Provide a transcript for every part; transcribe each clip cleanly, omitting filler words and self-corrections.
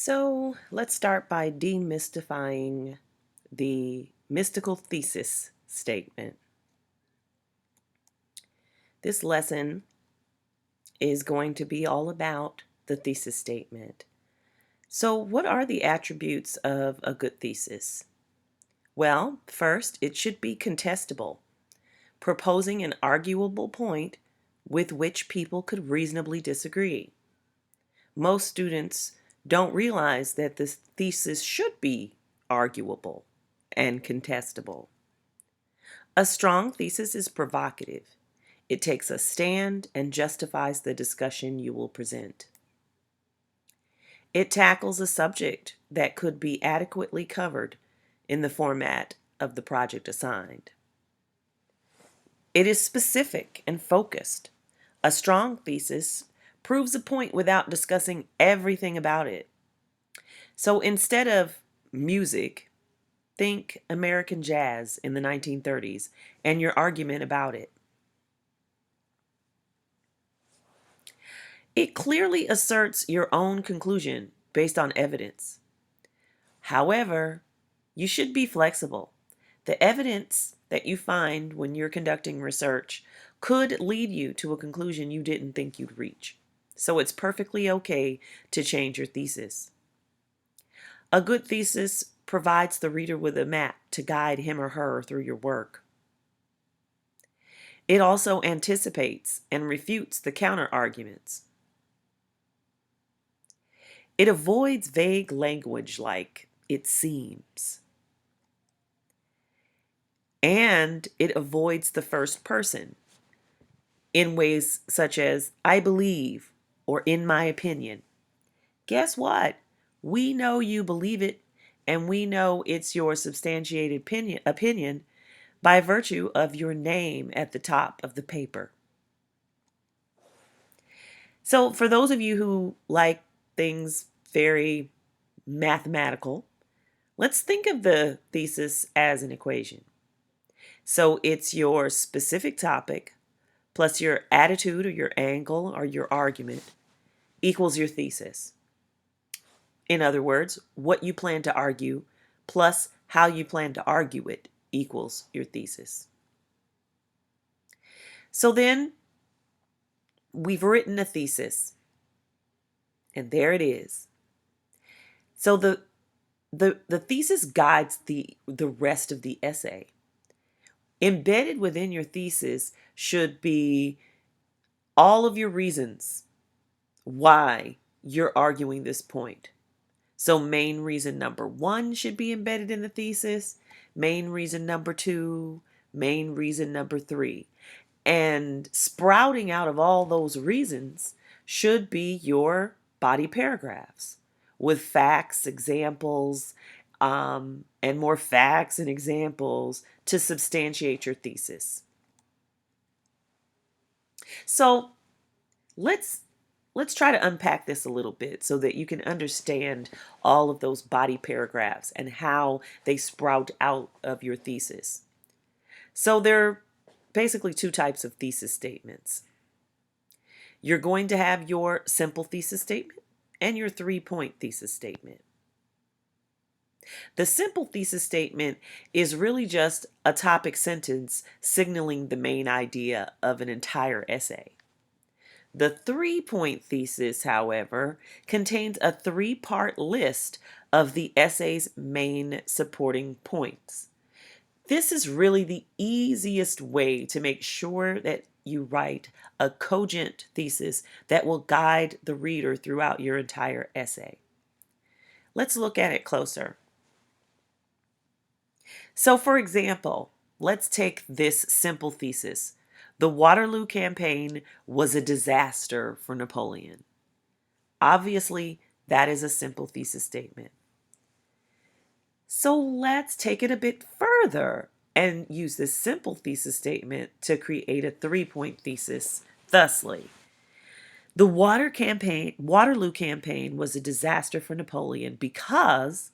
So let's start by demystifying the mystical thesis statement. This lesson is going to be all about the thesis statement. So, what are the attributes of a good thesis? Well, first, it should be contestable, proposing an arguable point with which people could reasonably disagree. Most students don't realize that this thesis should be arguable and contestable. A strong thesis is provocative. It takes a stand and justifies the discussion you will present. It tackles a subject that could be adequately covered in the format of the project assigned. It is specific and focused. A strong thesis proves a point without discussing everything about it. So instead of music, think American jazz in the 1930s and your argument about it. It clearly asserts your own conclusion based on evidence. However, you should be flexible. The evidence that you find when you're conducting research could lead you to a conclusion you didn't think you'd reach. So it's perfectly okay to change your thesis. A good thesis provides the reader with a map to guide him or her through your work. It also anticipates and refutes the counter-arguments. It avoids vague language like "it seems." And it avoids the first person in ways such as "I believe" or "in my opinion." Guess what? We know you believe it, and we know it's your substantiated opinion by virtue of your name at the top of the paper. So, for those of you who like things very mathematical, let's think of the thesis as an equation. So, it's your specific topic plus your attitude or your angle or your argument equals your thesis. In other words, what you plan to argue plus how you plan to argue it equals your thesis. So then we've written a thesis, and there it is. So the thesis guides the rest of the essay. Embedded within your thesis should be all of your reasons why you're arguing this point. So main reason number 1 should be embedded in the thesis, main reason number 2, main reason number 3. And sprouting out of all those reasons should be your body paragraphs with facts, examples, and more facts and examples to substantiate your thesis. So let's try to unpack this a little bit so that you can understand all of those body paragraphs and how they sprout out of your thesis. So there are basically 2 types of thesis statements. You're going to have your simple thesis statement and your 3-point thesis statement. The simple thesis statement is really just a topic sentence signaling the main idea of an entire essay. The 3-point thesis, however, contains a 3-part list of the essay's main supporting points. This is really the easiest way to make sure that you write a cogent thesis that will guide the reader throughout your entire essay. Let's look at it closer. So, for example, let's take this simple thesis. The Waterloo campaign was a disaster for Napoleon. Obviously, that is a simple thesis statement. So let's take it a bit further and use this simple thesis statement to create a 3-point thesis thusly. The Waterloo campaign was a disaster for Napoleon because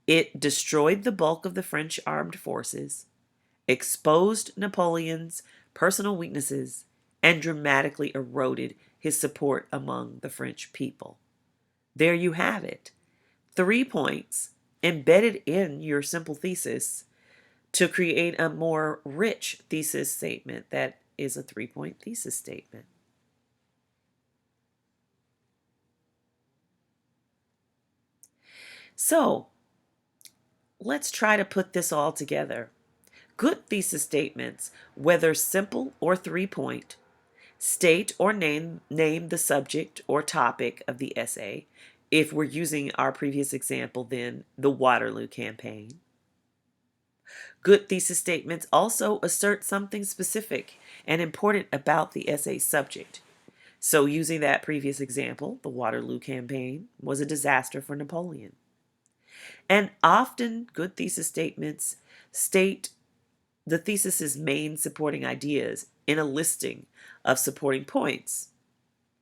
it destroyed the bulk of the French armed forces, exposed Napoleon's personal weaknesses, and dramatically eroded his support among the French people. There you have it. 3 points embedded in your simple thesis to create a more rich thesis statement that is a 3-point thesis statement. So let's try to put this all together. Good thesis statements, whether simple or 3-point, state or name the subject or topic of the essay. If we're using our previous example, then the Waterloo Campaign. Good thesis statements also assert something specific and important about the essay's subject. So using that previous example, the Waterloo Campaign was a disaster for Napoleon. And often good thesis statements state the thesis's main supporting ideas in a listing of supporting points.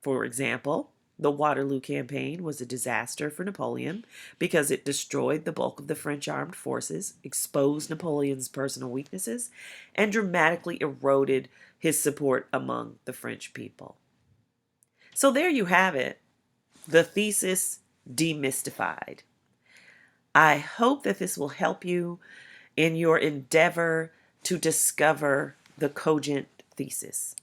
For example, the Waterloo Campaign was a disaster for Napoleon because it destroyed the bulk of the French armed forces, exposed Napoleon's personal weaknesses, and dramatically eroded his support among the French people. So there you have it, the thesis demystified. I hope that this will help you in your endeavor to discover the cogent thesis.